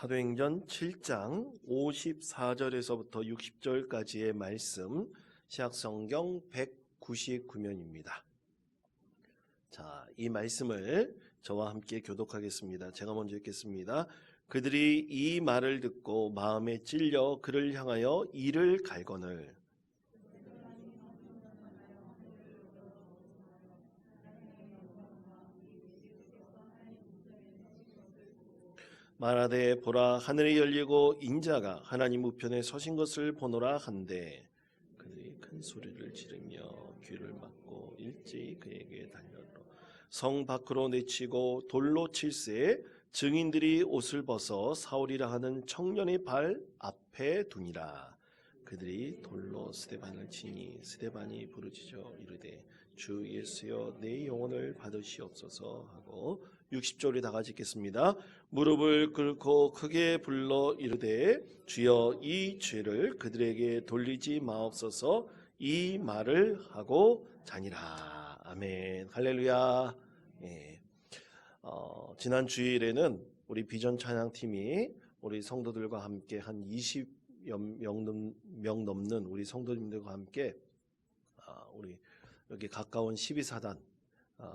사도행전 7장 54절에서부터 60절까지의 말씀, 신약성경 199면입니다. 자, 이 말씀을 저와 함께 교독하겠습니다. 제가 먼저 읽겠습니다. 그들이 이 말을 듣고 마음에 찔려 그를 향하여 이를 갈거늘 말하되 보라 하늘이 열리고 인자가 하나님 우편에 서신 것을 보노라 한데 그들이 큰 소리를 지르며 귀를 막고 일제히 그에게 달려들어 성 밖으로 내치고 돌로 칠세 증인들이 옷을 벗어 사울이라 하는 청년의 발 앞에 두니라. 그들이 돌로 스데반을 치니 스데반이 부르짖어 이르되 주 예수여 내 영혼을 받으시옵소서 하고 60절에 다 같이 읽겠습니다. 무릎을 꿇고 크게 불러 이르되 주여 이 죄를 그들에게 돌리지 마옵소서 이 말을 하고 자니라. 아멘. 할렐루야. 예. 지난 주일에는 우리 비전 찬양팀이 우리 성도들과 함께 한 20명 넘는 우리 성도님들과 함께 우리 여기 가까운 12사단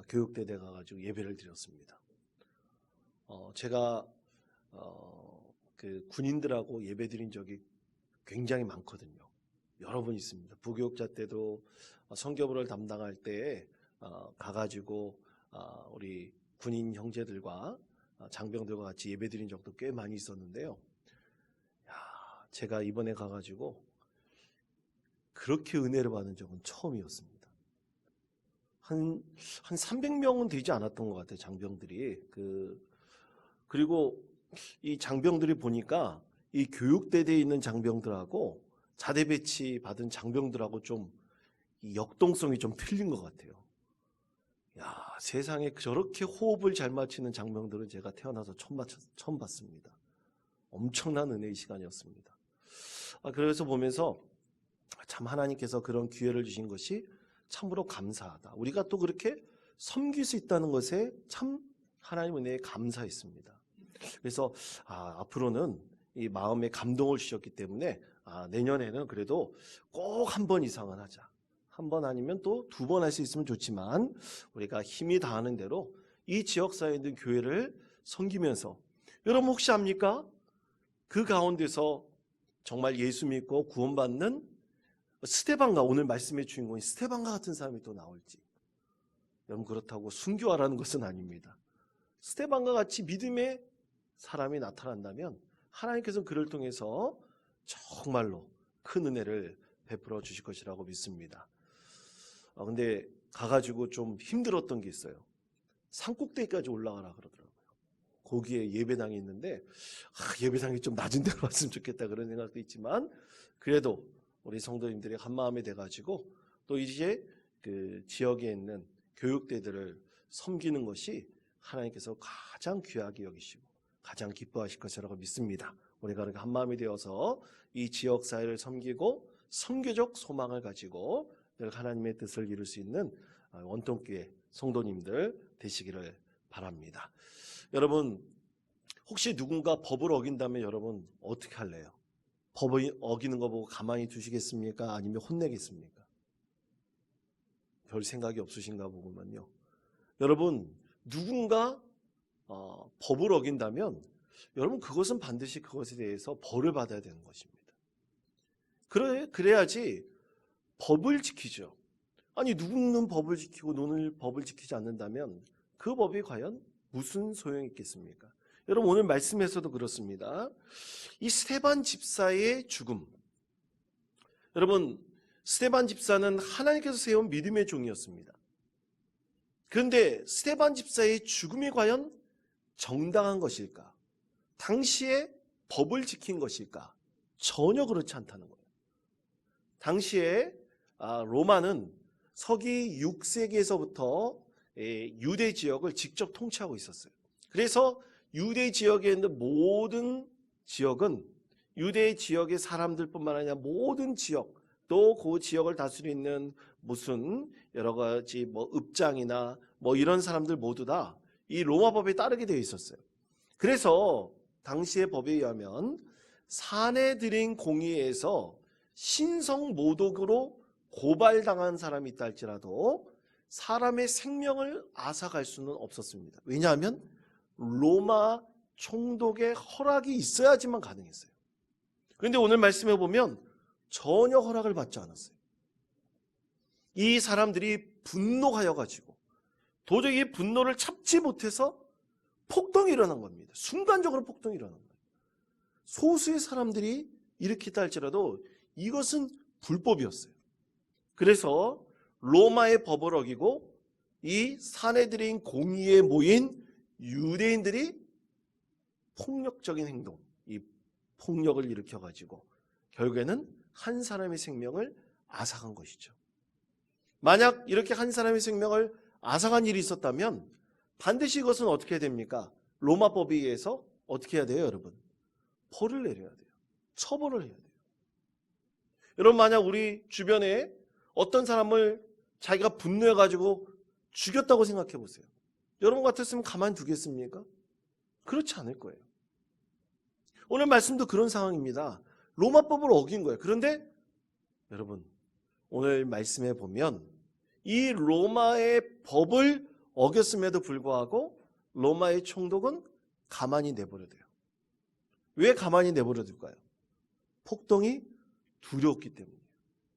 교육대대 가가지고 예배를 드렸습니다. 제가 그 군인들하고 예배 드린 적이 굉장히 많거든요. 여러 번 있습니다. 부교육자 때도 성교부를 담당할 때 가가지고 우리 군인 형제들과 장병들과 같이 예배 드린 적도 꽤 많이 있었는데요. 제가 이번에 가가지고 그렇게 은혜를 받은 적은 처음이었습니다. 한 300명은 되지 않았던 것 같아요, 장병들이. 그리고 이 장병들이 보니까 이 교육대대에 있는 장병들하고 자대 배치 받은 장병들하고 좀 이 역동성이 좀 틀린 것 같아요. 세상에 저렇게 호흡을 잘 맞추는 장병들은 제가 태어나서 처음 봤습니다. 엄청난 은혜의 시간이었습니다. 그래서 보면서 참 하나님께서 그런 기회를 주신 것이 참으로 감사하다. 우리가 또 그렇게 섬길 수 있다는 것에 참 하나님 은혜에 감사했습니다. 그래서 앞으로는 이 마음에 감동을 주셨기 때문에 내년에는 그래도 꼭 한 번 이상은 하자. 한 번 아니면 또 2번 할 수 있으면 좋지만 우리가 힘이 닿는 대로 이 지역사회에 있는 교회를 섬기면서 여러분 혹시 압니까? 그 가운데서 정말 예수 믿고 구원받는 스데반과 오늘 말씀의 주인공인 스데반과 같은 사람이 또 나올지. 여러분 그렇다고 순교하라는 것은 아닙니다. 스데반과 같이 믿음의 사람이 나타난다면 하나님께서는 그를 통해서 정말로 큰 은혜를 베풀어 주실 것이라고 믿습니다. 근데 가가지고 좀 힘들었던 게 있어요. 산꼭대기까지 올라가라 그러더라고요. 거기에 예배당이 있는데 예배당이 좀 낮은 데로 왔으면 좋겠다 그런 생각도 있지만 그래도 우리 성도님들이 한마음이 돼가지고 또 이제 그 지역에 있는 교육대들을 섬기는 것이 하나님께서 가장 귀하게 여기시고 가장 기뻐하실 것이라고 믿습니다. 우리가 그렇게 한마음이 되어서 이 지역사회를 섬기고 선교적 소망을 가지고 늘 하나님의 뜻을 이룰 수 있는 원통교회 성도님들 되시기를 바랍니다. 여러분 혹시 누군가 법을 어긴다면 여러분 어떻게 할래요? 법을 어기는 거 보고 가만히 두시겠습니까? 아니면 혼내겠습니까? 별 생각이 없으신가 보구만요. 여러분 누군가 법을 어긴다면 여러분 그것은 반드시 그것에 대해서 벌을 받아야 되는 것입니다. 그래야지 법을 지키죠. 아니 누구는 법을 지키고 너는 법을 지키지 않는다면 그 법이 과연 무슨 소용이 있겠습니까? 여러분 오늘 말씀에서도 그렇습니다. 이 스데반 집사의 죽음. 여러분 스데반 집사는 하나님께서 세운 믿음의 종이었습니다. 그런데 스데반 집사의 죽음이 과연 정당한 것일까? 당시에 법을 지킨 것일까? 전혀 그렇지 않다는 거예요. 당시에 로마는 서기 6세기에서부터 유대 지역을 직접 통치하고 있었어요. 그래서 유대 지역에 있는 모든 지역은 유대 지역의 사람들뿐만 아니라 모든 지역 또 그 지역을 다스리고 있는 무슨 여러 가지 읍장이나 이런 사람들 모두 다 이 로마법에 따르게 되어 있었어요. 그래서 당시의 법에 의하면 사내들인 공의에서 신성모독으로 고발당한 사람이 있다 할지라도 사람의 생명을 앗아갈 수는 없었습니다. 왜냐하면 로마 총독의 허락이 있어야지만 가능했어요. 그런데 오늘 말씀해 보면 전혀 허락을 받지 않았어요. 이 사람들이 분노하여 가지고 도저히 이 분노를 참지 못해서 폭동이 일어난 겁니다. 순간적으로 폭동이 일어난 거예요. 소수의 사람들이 일으켰다 할지라도 이것은 불법이었어요. 그래서 로마의 법을 어기고 이 사내들인 공의에 모인 유대인들이 폭력적인 행동, 이 폭력을 일으켜가지고 결국에는 한 사람의 생명을 앗아간 것이죠. 만약 이렇게 한 사람의 생명을 앗아간 일이 있었다면 반드시 이것은 어떻게 됩니까? 로마법에 의해서 어떻게 해야 돼요, 여러분? 벌을 내려야 돼요. 처벌을 해야 돼요. 여러분, 만약 우리 주변에 어떤 사람을 자기가 분노해가지고 죽였다고 생각해 보세요. 여러분 같았으면 가만히 두겠습니까? 그렇지 않을 거예요. 오늘 말씀도 그런 상황입니다. 로마법을 어긴 거예요. 그런데 여러분, 오늘 말씀에 보면 이 로마의 법을 어겼음에도 불구하고 로마의 총독은 가만히 내버려 둬요. 왜 가만히 내버려 둘까요? 폭동이 두려웠기 때문이에요.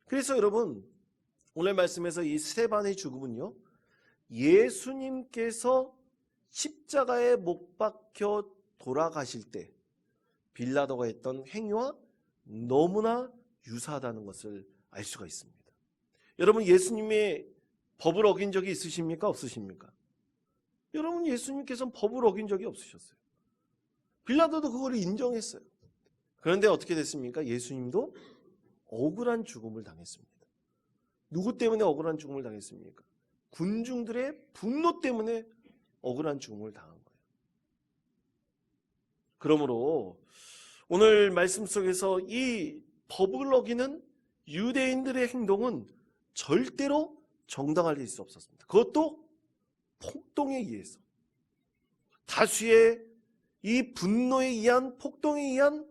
그래서 여러분, 오늘 말씀에서 이 스데반의 죽음은요, 예수님께서 십자가에 못 박혀 돌아가실 때 빌라도가 했던 행위와 너무나 유사하다는 것을 알 수가 있습니다. 여러분, 예수님의 법을 어긴 적이 있으십니까? 없으십니까? 여러분, 예수님께서는 법을 어긴 적이 없으셨어요. 빌라도도 그걸 인정했어요. 그런데 어떻게 됐습니까? 예수님도 억울한 죽음을 당했습니다. 누구 때문에 억울한 죽음을 당했습니까? 군중들의 분노 때문에 억울한 죽음을 당한 거예요. 그러므로 오늘 말씀 속에서 이 법을 어기는 유대인들의 행동은 절대로 정당화될 수 없었습니다. 그것도 폭동에 의해서. 다수의 이 분노에 의한, 폭동에 의한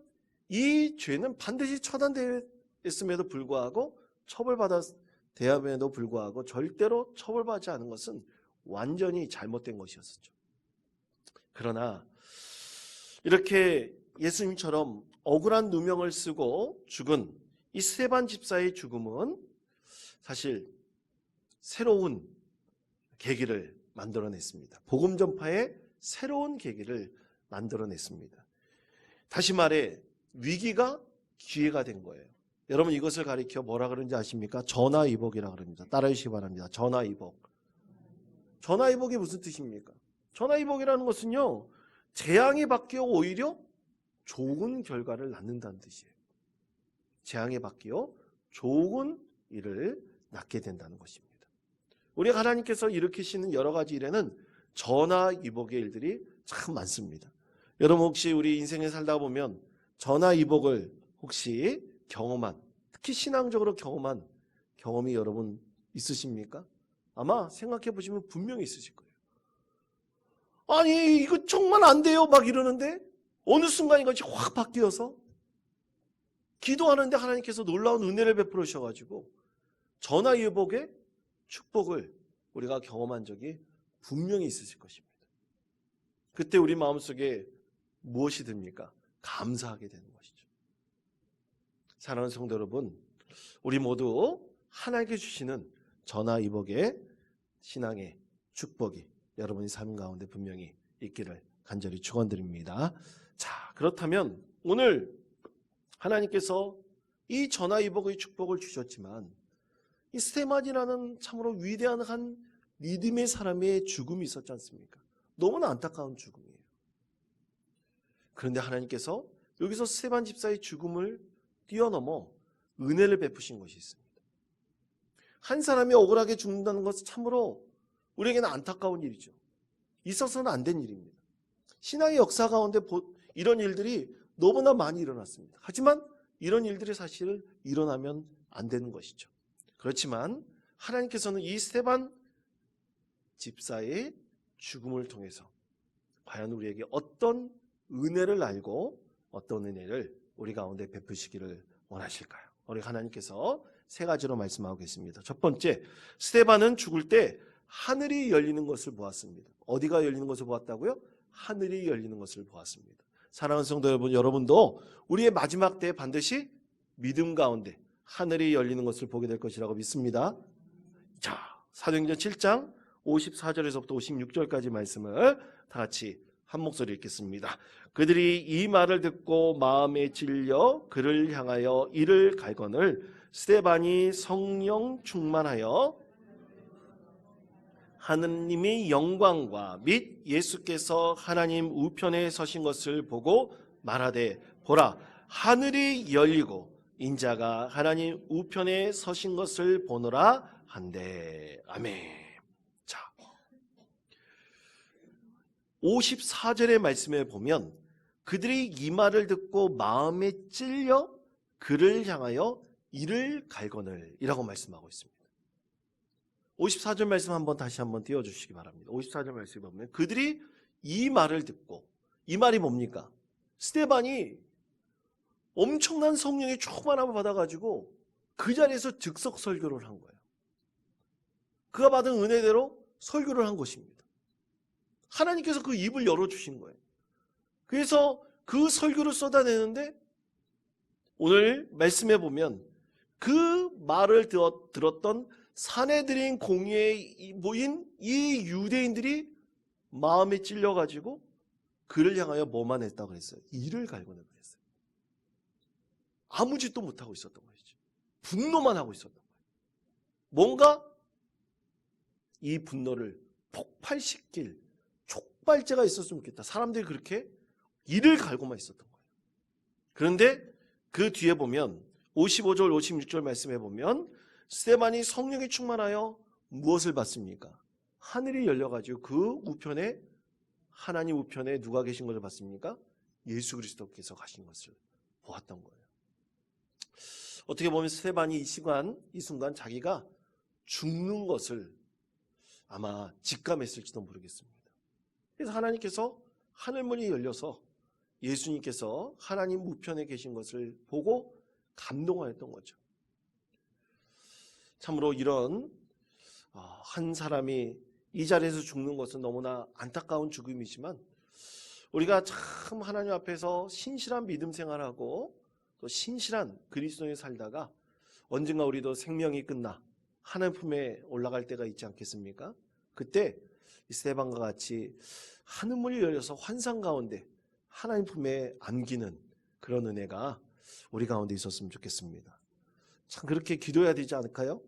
이 죄는 반드시 처단되었음에도 불구하고 처벌받았음에도 불구하고 절대로 처벌받지 않은 것은 완전히 잘못된 것이었었죠. 그러나 이렇게 예수님처럼 억울한 누명을 쓰고 죽은 이 스데반 집사의 죽음은 사실 새로운 계기를 만들어냈습니다. 복음 전파의 새로운 계기를 만들어냈습니다. 다시 말해 위기가 기회가 된 거예요. 여러분, 이것을 가리켜 뭐라 그러는지 아십니까? 전화위복이라 그럽니다. 따라해 주시기 바랍니다. 전화위복. 전화위복이 무슨 뜻입니까? 전화위복이라는 것은요, 재앙이 바뀌어 오히려 좋은 결과를 낳는다는 뜻이에요. 재앙이 바뀌어 좋은 일을 낳게 된다는 것입니다. 우리 하나님께서 일으키시는 여러 가지 일에는 전화위복의 일들이 참 많습니다. 여러분, 혹시 우리 인생에 살다 보면 전화위복을 혹시 경험한, 특히 신앙적으로 경험한 경험이 여러분 있으십니까? 아마 생각해 보시면 분명히 있으실 거예요. 아니, 이거 정말 안 돼요 막 이러는데 어느 순간 이것이 확 바뀌어서 기도하는데 하나님께서 놀라운 은혜를 베풀어 주셔가지고 전화위복의 축복을 우리가 경험한 적이 분명히 있으실 것입니다. 그때 우리 마음속에 무엇이 듭니까? 감사하게 되는 것이죠. 사랑하는 성도 여러분, 우리 모두 하나님께 주시는 전화위복의 신앙의 축복이 여러분의 삶 가운데 분명히 있기를 간절히 축원드립니다. 자, 그렇다면 오늘 하나님께서 이 전화위복의 축복을 주셨지만 이 스데반이라는 참으로 위대한 한 믿음의 사람의 죽음이 있었지 않습니까? 너무나 안타까운 죽음이에요. 그런데 하나님께서 여기서 스데반 집사의 죽음을 뛰어넘어 은혜를 베푸신 것이 있습니다. 한 사람이 억울하게 죽는다는 것은 참으로 우리에게는 안타까운 일이죠. 있어서는 안 된 일입니다. 신앙의 역사 가운데 이런 일들이 너무나 많이 일어났습니다. 하지만 이런 일들이 사실 일어나면 안 되는 것이죠. 그렇지만 하나님께서는 이 스데반 집사의 죽음을 통해서 과연 우리에게 어떤 은혜를 알고 어떤 은혜를 우리 가운데 베푸시기를 원하실까요? 우리 하나님께서 세 가지로 말씀하고 계십니다. 첫 번째, 스데반은 죽을 때 하늘이 열리는 것을 보았습니다. 어디가 열리는 것을 보았다고요? 하늘이 열리는 것을 보았습니다. 사랑하는 성도 여러분, 여러분도 우리의 마지막 때에 반드시 믿음 가운데 하늘이 열리는 것을 보게 될 것이라고 믿습니다. 자, 사도행전 7장 54절에서부터 56절까지 말씀을 다 같이 한 목소리 읽겠습니다. 그들이 이 말을 듣고 마음에 찔려 그를 향하여 이를 갈거늘 스데반이 성령 충만하여 하느님의 영광과 및 예수께서 하나님 우편에 서신 것을 보고 말하되 보라 하늘이 열리고 인자가 하나님 우편에 서신 것을 보노라 한대. 아멘. 자, 54절의 말씀에 보면 그들이 이 말을 듣고 마음에 찔려 그를 향하여 이를 갈거늘 이라고 말씀하고 있습니다. 54절 말씀 다시 한번 띄워주시기 바랍니다. 54절 말씀에 보면 그들이 이 말을 듣고, 이 말이 뭡니까? 스데반이 엄청난 성령의 충만함을 받아가지고 그 자리에서 즉석 설교를 한 거예요. 그가 받은 은혜대로 설교를 한 것입니다. 하나님께서 그 입을 열어주신 거예요. 그래서 그 설교를 쏟아내는데 오늘 말씀해 보면 그 말을 들었던 사내들인 공회에 모인 이 유대인들이 마음에 찔려가지고 그를 향하여 뭐만 했다고 그랬어요? 이를 갈고는 그랬어요. 아무 짓도 못하고 있었던 것이죠. 분노만 하고 있었던 거예요. 뭔가 이 분노를 폭발시킬 촉발제가 있었으면 좋겠다. 사람들이 그렇게 이를 갈고만 있었던 거예요. 그런데 그 뒤에 보면 55절 56절 말씀해 보면 스데반이 성령에 충만하여 무엇을 봤습니까? 하늘이 열려가지고 그 우편에 하나님 우편에 누가 계신 것을 봤습니까? 예수 그리스도께서 가신 것을 보았던 거예요. 어떻게 보면 스데반이 이 순간 자기가 죽는 것을 아마 직감했을지도 모르겠습니다. 그래서 하나님께서 하늘문이 열려서 예수님께서 하나님 우편에 계신 것을 보고 감동하였던 거죠. 참으로 이런 한 사람이 이 자리에서 죽는 것은 너무나 안타까운 죽음이지만 우리가 참 하나님 앞에서 신실한 믿음 생활하고 또 신실한 그리스도인이 살다가 언젠가 우리도 생명이 끝나 하나님 품에 올라갈 때가 있지 않겠습니까? 그때 스데반과 같이 하늘문이 열려서 환상 가운데 하나님 품에 안기는 그런 은혜가 우리 가운데 있었으면 좋겠습니다. 참 그렇게 기도해야 되지 않을까요?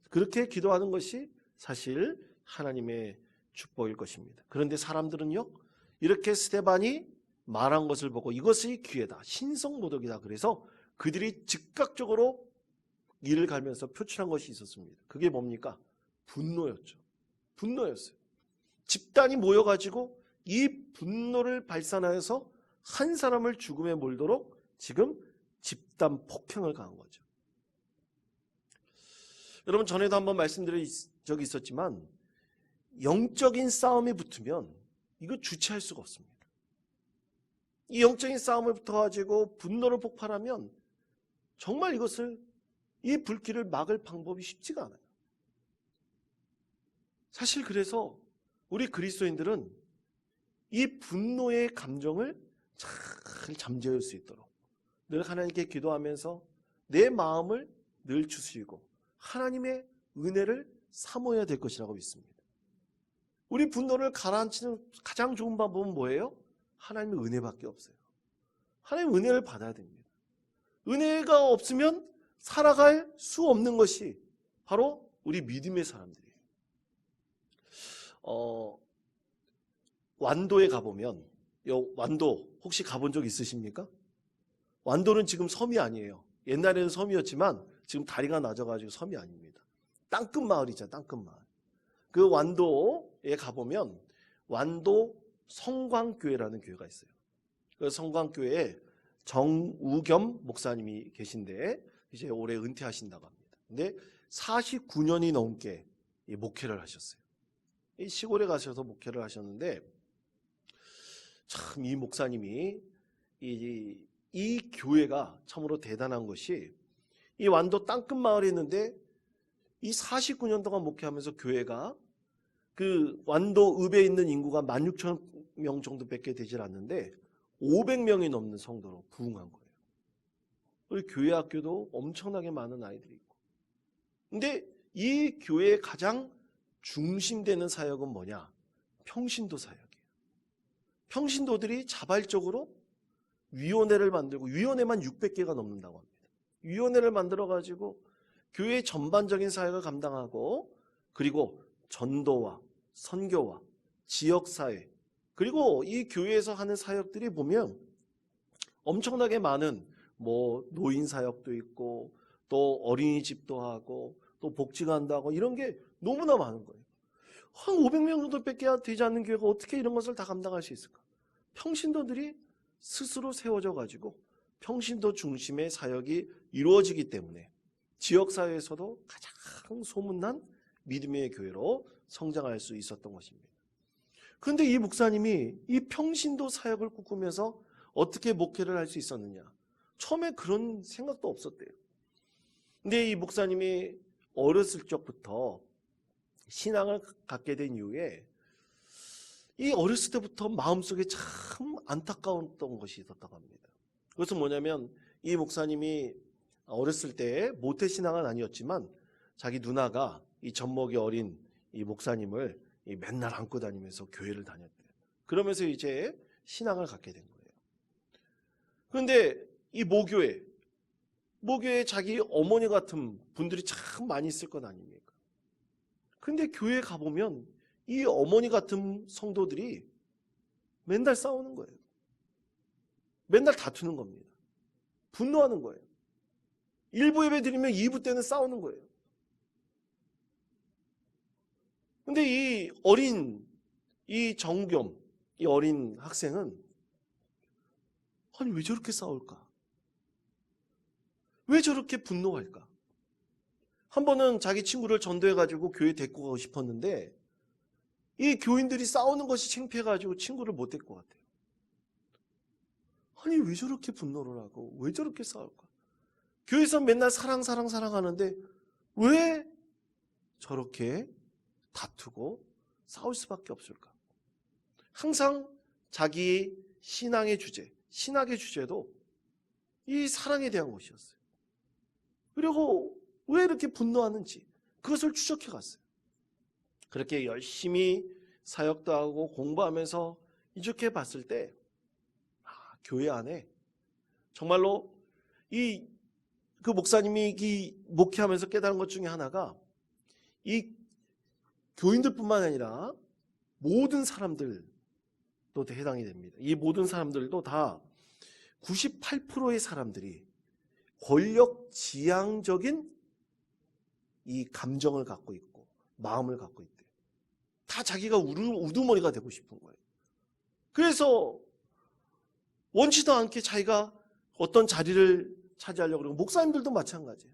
그렇게 기도하는 것이 사실 하나님의 축복일 것입니다. 그런데 사람들은요, 이렇게 스데반이 말한 것을 보고 이것이 기회다, 신성모독이다, 그래서 그들이 즉각적으로 이를 갈면서 표출한 것이 있었습니다. 그게 뭡니까? 분노였죠. 분노였어요. 집단이 모여가지고 이 분노를 발산하여서 한 사람을 죽음에 몰도록 지금 집단 폭행을 가한 거죠. 여러분, 전에도 한번 말씀드린 적이 있었지만 영적인 싸움이 붙으면 이거 주체할 수가 없습니다. 이 영적인 싸움을 붙어가지고 분노를 폭발하면 정말 이 불길을 막을 방법이 쉽지가 않아요. 사실 그래서 우리 그리스도인들은 이 분노의 감정을 잘 잠재울 수 있도록 늘 하나님께 기도하면서 내 마음을 늘 추스리고 하나님의 은혜를 사모해야 될 것이라고 믿습니다. 우리 분노를 가라앉히는 가장 좋은 방법은 뭐예요? 하나님의 은혜밖에 없어요. 하나님의 은혜를 받아야 됩니다. 은혜가 없으면 살아갈 수 없는 것이 바로 우리 믿음의 사람들이에요. 완도에 가보면, 완도 혹시 가본 적 있으십니까? 완도는 지금 섬이 아니에요. 옛날에는 섬이었지만 지금 다리가 낮아가지고 섬이 아닙니다. 땅끝 마을이죠. 땅끝 마을. 그 완도에 가보면 완도 성광교회라는 교회가 있어요. 그 성광교회에 정우겸 목사님이 계신데 이제 올해 은퇴하신다고 합니다. 근데 49년이 넘게 목회를 하셨어요. 이 시골에 가셔서 목회를 하셨는데 참 이 목사님이 이 교회가 참으로 대단한 것이 이 완도 땅끝 마을에 있는데 이 49년 동안 목회하면서 교회가 그 완도 읍에 있는 인구가 16,000명 정도밖에 되질 않는데 500명이 넘는 성도로 부흥한 거예요. 우리 교회 학교도 엄청나게 많은 아이들이 있고. 근데 이 교회의 가장 중심되는 사역은 뭐냐? 평신도 사역이에요. 평신도들이 자발적으로 위원회를 만들고, 위원회만 600개가 넘는다고 합니다. 위원회를 만들어가지고 교회의 전반적인 사역을 감당하고, 그리고 전도와 선교와 지역사회, 그리고 이 교회에서 하는 사역들이 보면 엄청나게 많은 노인 사역도 있고, 또 어린이집도 하고, 또 복지관도 하고, 이런 게 너무나 많은 거예요. 한 500명 정도밖에 되지 않는 교회가 어떻게 이런 것을 다 감당할 수 있을까? 평신도들이 스스로 세워져 가지고 평신도 중심의 사역이 이루어지기 때문에 지역사회에서도 가장 소문난 믿음의 교회로 성장할 수 있었던 것입니다. 그런데 이 목사님이 이 평신도 사역을 꿈꾸면서 어떻게 목회를 할 수 있었느냐? 처음에 그런 생각도 없었대요. 근데 이 목사님이 어렸을 적부터 신앙을 갖게 된 이후에 이 어렸을 때부터 마음속에 참 안타까웠던 것이 있었다고 합니다. 그것은 뭐냐면 이 목사님이 어렸을 때 모태신앙은 아니었지만 자기 누나가 이 젖먹이 어린 이 목사님을 맨날 안고 다니면서 교회를 다녔대요. 그러면서 이제 신앙을 갖게 된 거예요. 그런데 이 모교에 자기 어머니 같은 분들이 참 많이 있을 것 아닙니까? 근데 교회에 가보면 이 어머니 같은 성도들이 맨날 싸우는 거예요. 맨날 다투는 겁니다. 분노하는 거예요. 1부 예배 드리면 2부 때는 싸우는 거예요. 근데 이 정겸, 이 어린 학생은 아니 왜 저렇게 싸울까? 왜 저렇게 분노할까? 한 번은 자기 친구를 전도해가지고 교회 데리고 가고 싶었는데 이 교인들이 싸우는 것이 창피해가지고 친구를 못 데리고 갔대요. 아니 왜 저렇게 분노를 하고 왜 저렇게 싸울까? 교회에서 맨날 사랑 하는데 왜 저렇게 다투고 싸울 수밖에 없을까? 항상 자기 신앙의 주제, 신학의 주제도 이 사랑에 대한 것이었어요. 그리고 왜 이렇게 분노하는지 그것을 추적해 갔어요. 그렇게 열심히 사역도 하고 공부하면서 이렇게 봤을 때 교회 안에 정말로 그 목사님이 목회하면서 깨달은 것 중에 하나가 이 교인들뿐만 아니라 모든 사람들도 해당이 됩니다. 이 모든 사람들도 다 98%의 사람들이 권력 지향적인 이 감정을 갖고 있고 마음을 갖고 있대요. 다 자기가 우두머리가 되고 싶은 거예요. 그래서 원치도 않게 자기가 어떤 자리를 차지하려고 그러고, 목사님들도 마찬가지예요.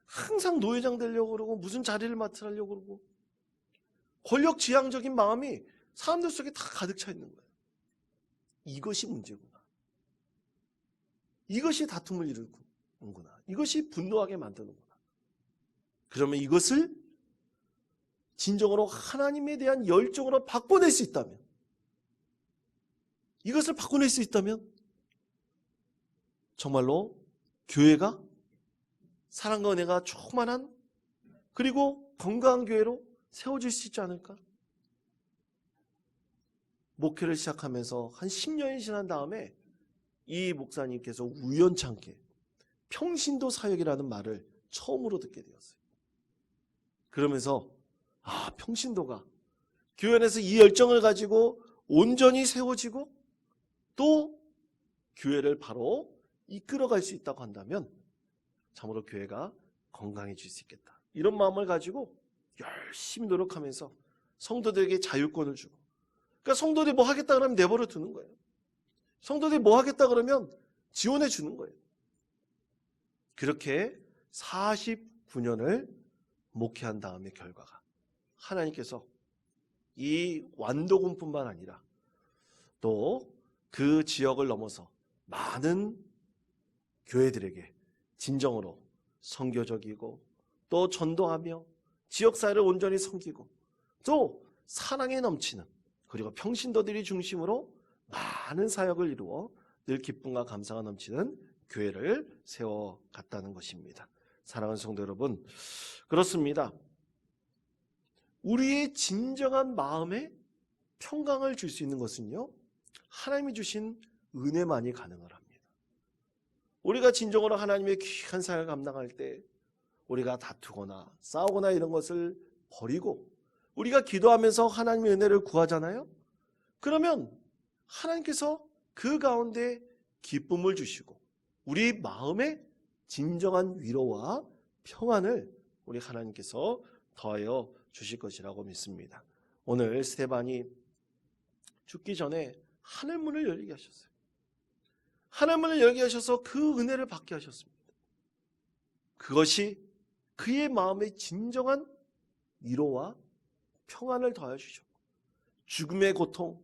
항상 노회장 되려고 그러고 무슨 자리를 맡으려고 그러고 권력 지향적인 마음이 사람들 속에 다 가득 차 있는 거예요. 이것이 문제구나. 이것이 다툼을 이루는구나. 이것이 분노하게 만드는구나. 그러면 이것을 진정으로 하나님에 대한 열정으로 바꿔낼 수 있다면, 이것을 바꿔낼 수 있다면 정말로 교회가 사랑과 은혜가 충만한 그리고 건강한 교회로 세워질 수 있지 않을까? 목회를 시작하면서 한 10년이 지난 다음에 이 목사님께서 우연찮게 평신도 사역이라는 말을 처음으로 듣게 되었어요. 그러면서 평신도가 교회 안에서 이 열정을 가지고 온전히 세워지고 또 교회를 바로 이끌어갈 수 있다고 한다면 참으로 교회가 건강해질 수 있겠다. 이런 마음을 가지고 열심히 노력하면서 성도들에게 자유권을 주고, 그러니까 성도들이 뭐 하겠다 그러면 내버려 두는 거예요. 성도들이 뭐 하겠다 그러면 지원해 주는 거예요. 그렇게 49년을 목회한 다음의 결과가 하나님께서 이 완도군뿐만 아니라 또 그 지역을 넘어서 많은 교회들에게 진정으로 선교적이고 또 전도하며 지역사회를 온전히 섬기고 또 사랑에 넘치는 그리고 평신도들이 중심으로 많은 사역을 이루어 늘 기쁨과 감사가 넘치는 교회를 세워갔다는 것입니다. 사랑하는 성도 여러분, 그렇습니다. 우리의 진정한 마음에 평강을 줄 수 있는 것은요, 하나님이 주신 은혜만이 가능을 합니다. 우리가 진정으로 하나님의 귀한 사역을 감당할 때 우리가 다투거나 싸우거나 이런 것을 버리고 우리가 기도하면서 하나님의 은혜를 구하잖아요. 그러면 하나님께서 그 가운데 기쁨을 주시고 우리 마음에 진정한 위로와 평안을 우리 하나님께서 더하여 주실 것이라고 믿습니다. 오늘 스데반이 죽기 전에 하늘문을 열게 하셨어요. 하늘문을 열게 하셔서 그 은혜를 받게 하셨습니다. 그것이 그의 마음에 진정한 위로와 평안을 더하여 주셨고 죽음의 고통,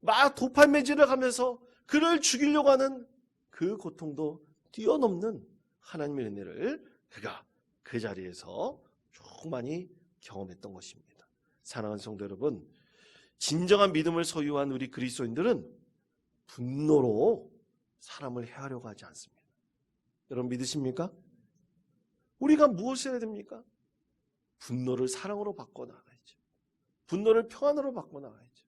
막 도팔매질을 하면서 그를 죽이려고 하는 그 고통도 뛰어넘는 하나님의 은혜를 그가 그 자리에서 충만히 경험했던 것입니다. 사랑하는 성도 여러분, 진정한 믿음을 소유한 우리 그리스도인들은 분노로 사람을 해하려고 하지 않습니다. 여러분 믿으십니까? 우리가 무엇을 해야 됩니까? 분노를 사랑으로 바꿔나가야죠. 분노를 평안으로 바꿔나가야죠.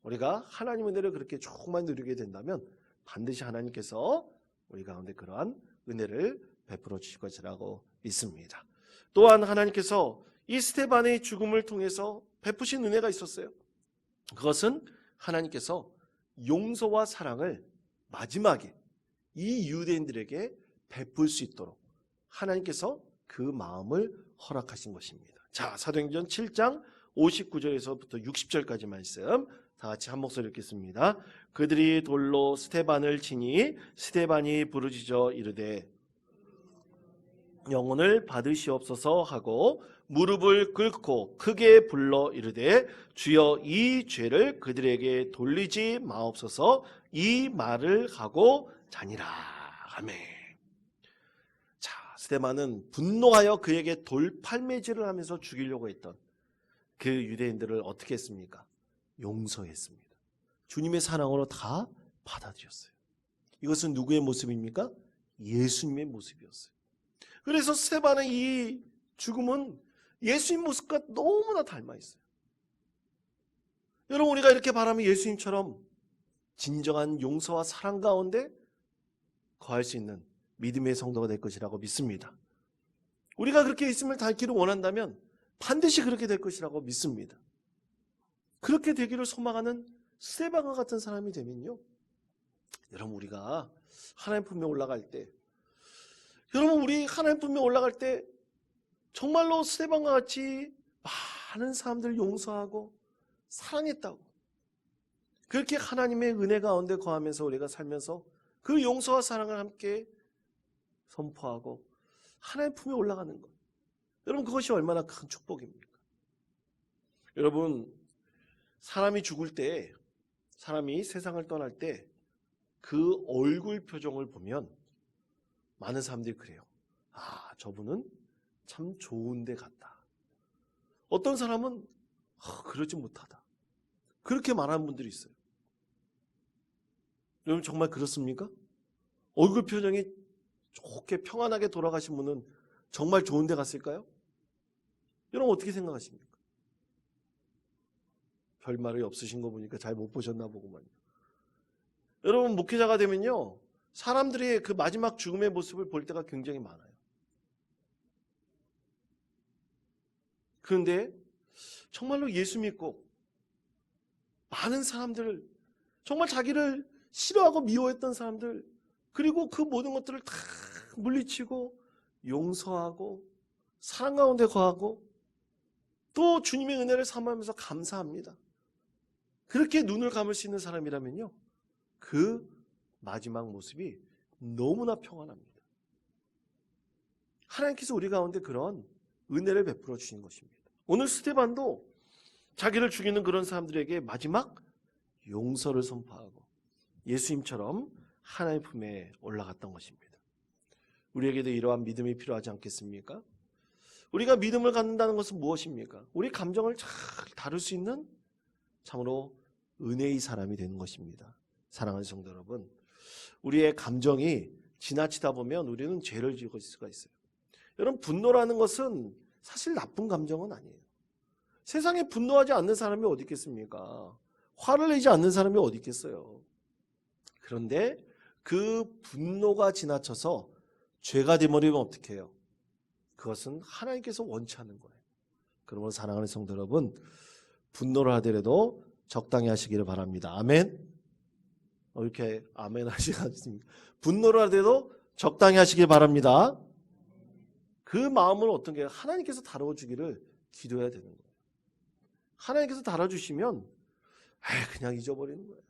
우리가 하나님의 은혜를 그렇게 조금만 누리게 된다면 반드시 하나님께서 우리 가운데 그러한 은혜를 베풀어 주실 것이라고 믿습니다. 또한 하나님께서 이 스데반의 죽음을 통해서 베푸신 은혜가 있었어요. 그것은 하나님께서 용서와 사랑을 마지막에 이 유대인들에게 베풀 수 있도록 하나님께서 그 마음을 허락하신 것입니다. 자, 사도행전 7장 59절에서부터 60절까지 말씀 다 같이 한 목소리 읽겠습니다. 그들이 돌로 스데반을 치니 스데반이 부르짖어 이르되 영혼을 받으시옵소서 하고 무릎을 꿇고 크게 불러 이르되 주여 이 죄를 그들에게 돌리지 마옵소서 이 말을 하고 자니라. 아멘. 자, 스데반은 분노하여 그에게 돌팔매질을 하면서 죽이려고 했던 그 유대인들을 어떻게 했습니까? 용서했습니다. 주님의 사랑으로 다 받아들였어요. 이것은 누구의 모습입니까? 예수님의 모습이었어요. 그래서 스데반의 이 죽음은 예수님 모습과 너무나 닮아 있어요. 여러분, 우리가 이렇게 바라면 예수님처럼 진정한 용서와 사랑 가운데 거할 수 있는 믿음의 성도가 될 것이라고 믿습니다. 우리가 그렇게 있음을 닮기를 원한다면 반드시 그렇게 될 것이라고 믿습니다. 그렇게 되기를 소망하는 스데반과 같은 사람이 되면요, 여러분, 우리가 하나님 품에 올라갈 때, 여러분, 우리 하나님 품에 올라갈 때 정말로 스데반과 같이 많은 사람들을 용서하고 사랑했다고, 그렇게 하나님의 은혜 가운데 거하면서 우리가 살면서 그 용서와 사랑을 함께 선포하고 하나님 품에 올라가는 것, 여러분, 그것이 얼마나 큰 축복입니까? 여러분, 사람이 죽을 때, 사람이 세상을 떠날 때 그 얼굴 표정을 보면 많은 사람들이 그래요. 아, 저분은 참 좋은 데 갔다. 어떤 사람은 그러지 못하다. 그렇게 말하는 분들이 있어요. 여러분, 정말 그렇습니까? 얼굴 표정이 좋게 평안하게 돌아가신 분은 정말 좋은 데 갔을까요? 여러분, 어떻게 생각하십니까? 별말이 없으신 거 보니까 잘 못 보셨나 보구만요. 여러분, 목회자가 되면요, 사람들이 그 마지막 죽음의 모습을 볼 때가 굉장히 많아요. 그런데 정말로 예수 믿고 많은 사람들, 정말 자기를 싫어하고 미워했던 사람들, 그리고 그 모든 것들을 다 물리치고 용서하고 사랑 가운데 거하고 또 주님의 은혜를 삼으면서 감사합니다. 그렇게 눈을 감을 수 있는 사람이라면요, 그 마지막 모습이 너무나 평안합니다. 하나님께서 우리 가운데 그런 은혜를 베풀어 주신 것입니다. 오늘 스데반도 자기를 죽이는 그런 사람들에게 마지막 용서를 선포하고 예수님처럼 하나님 품에 올라갔던 것입니다. 우리에게도 이러한 믿음이 필요하지 않겠습니까? 우리가 믿음을 갖는다는 것은 무엇입니까? 우리 감정을 잘 다룰 수 있는 참으로 은혜의 사람이 되는 것입니다. 사랑하는 성도 여러분, 우리의 감정이 지나치다 보면 우리는 죄를 지을 수가 있어요. 여러분, 분노라는 것은 사실 나쁜 감정은 아니에요. 세상에 분노하지 않는 사람이 어디 있겠습니까? 화를 내지 않는 사람이 어디 있겠어요? 그런데 그 분노가 지나쳐서 죄가 되어버리면 어떻게 해요? 그것은 하나님께서 원치 않는 거예요. 그러므로 사랑하는 성도 여러분, 분노를 하더라도 적당히 하시기를 바랍니다. 아멘. 이렇게 아멘 하시지 않습니까? 분노를 하더라도 적당히 하시길 바랍니다. 그 마음은 어떤 게 하나님께서 다뤄주기를 기도해야 되는 거예요. 하나님께서 다뤄주시면 그냥 잊어버리는 거예요.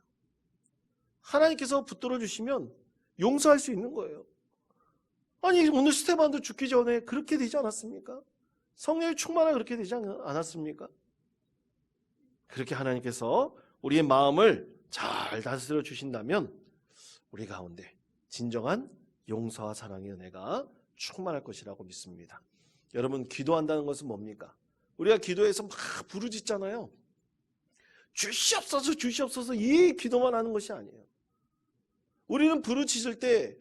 하나님께서 붙들어 주시면 용서할 수 있는 거예요. 아니, 오늘 스테반도 죽기 전에 그렇게 되지 않았습니까? 성령의 충만하게 그렇게 되지 않았습니까? 그렇게 하나님께서 우리의 마음을 잘 다스려 주신다면 우리 가운데 진정한 용서와 사랑의 은혜가 충만할 것이라고 믿습니다. 여러분, 기도한다는 것은 뭡니까? 우리가 기도해서 막 부르짖잖아요. 주시옵소서 주시옵소서 이 기도만 하는 것이 아니에요. 우리는 부르짖을 때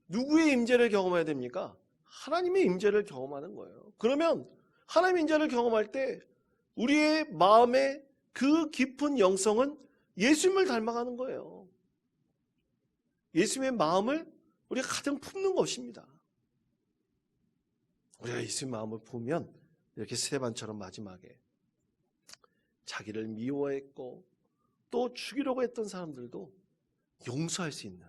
누구의 임재를 경험해야 됩니까? 하나님의 임재를 경험하는 거예요. 그러면 하나님의 임재를 경험할 때 우리의 마음의 그 깊은 영성은 예수님을 닮아가는 거예요. 예수님의 마음을 우리가 가장 품는 것입니다. 우리가 예수님의 마음을 품으면 이렇게 스테반처럼 마지막에 자기를 미워했고 또 죽이려고 했던 사람들도 용서할 수 있는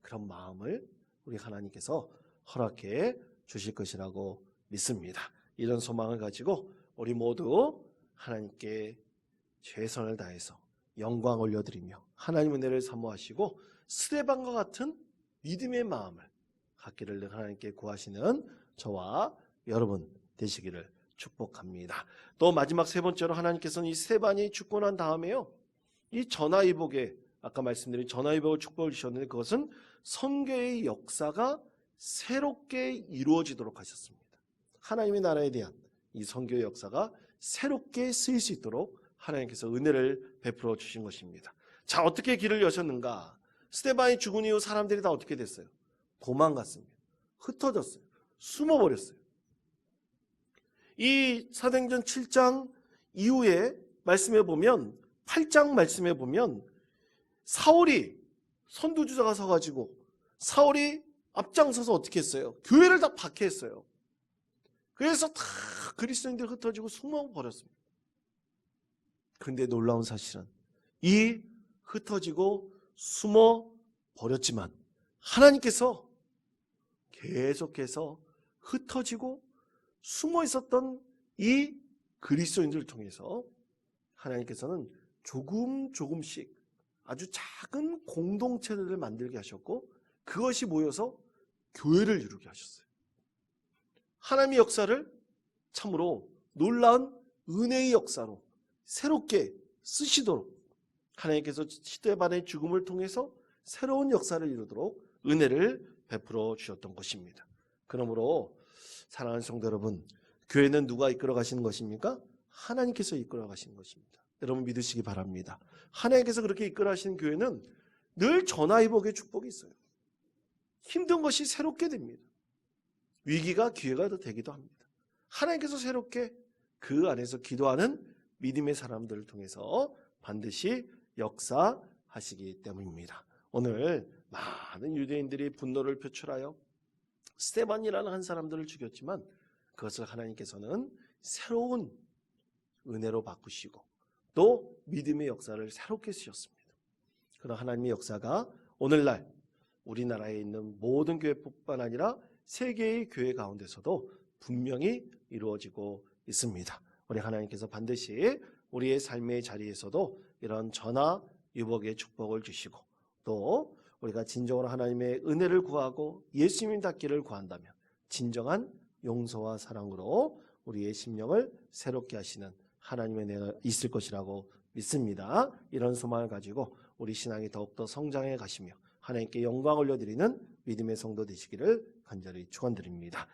그런 마음을 우리 하나님께서 허락해 주실 것이라고 믿습니다. 이런 소망을 가지고 우리 모두 하나님께 최선을 다해서 영광 올려드리며 하나님의 은혜를 사모하시고 스데반과 같은 믿음의 마음을 갖기를 하나님께 구하시는 저와 여러분 되시기를 축복합니다. 또 마지막 세 번째로 하나님께서는 이 스데반이 죽고 난 다음에요, 이 전화위복에 아까 말씀드린 전화위복을 축복을 주셨는데 그것은 선교의 역사가 새롭게 이루어지도록 하셨습니다. 하나님의 나라에 대한 이 선교의 역사가 새롭게 쓰일 수 있도록 하나님께서 은혜를 베풀어 주신 것입니다. 자, 어떻게 길을 여셨는가? 스데반이 죽은 이후 사람들이 다 어떻게 됐어요? 도망갔습니다. 흩어졌어요. 숨어버렸어요. 이 사도행전 7장 이후에 말씀해 보면 8장 말씀해 보면 사울이 선두주자가 서가지고 사울이 앞장서서 어떻게 했어요? 교회를 다 박해했어요. 그래서 다 그리스도인들 흩어지고 숨어버렸습니다. 그런데 놀라운 사실은 이 흩어지고 숨어버렸지만 하나님께서 계속해서 흩어지고 숨어 있었던 이 그리스도인들을 통해서 하나님께서는 조금씩 아주 작은 공동체들을 만들게 하셨고 그것이 모여서 교회를 이루게 하셨어요. 하나님의 역사를 참으로 놀라운 은혜의 역사로 새롭게 쓰시도록 하나님께서 스데반의 죽음을 통해서 새로운 역사를 이루도록 은혜를 베풀어 주셨던 것입니다. 그러므로 사랑하는 성도 여러분, 교회는 누가 이끌어 가시는 것입니까? 하나님께서 이끌어 가시는 것입니다. 여러분 믿으시기 바랍니다. 하나님께서 그렇게 이끌어 가시는 교회는 늘 전화위복의 축복이 있어요. 힘든 것이 새롭게 됩니다. 위기가 기회가 되기도 합니다. 하나님께서 새롭게 그 안에서 기도하는 믿음의 사람들을 통해서 반드시 역사하시기 때문입니다. 오늘 많은 유대인들이 분노를 표출하여 스데반이라는 한 사람들을 죽였지만 그것을 하나님께서는 새로운 은혜로 바꾸시고 또 믿음의 역사를 새롭게 쓰셨습니다. 그런 하나님의 역사가 오늘날 우리나라에 있는 모든 교회뿐만 아니라 세계의 교회 가운데서도 분명히 이루어지고 있습니다. 우리 하나님께서 반드시 우리의 삶의 자리에서도 이런 전화위복의 축복을 주시고 또 우리가 진정으로 하나님의 은혜를 구하고 예수님 닿기를 구한다면 진정한 용서와 사랑으로 우리의 심령을 새롭게 하시는 하나님의 은혜가 있을 것이라고 믿습니다. 이런 소망을 가지고 우리 신앙이 더욱더 성장해 가시며 하나님께 영광을 올려드리는 믿음의 성도 되시기를 간절히 축원드립니다.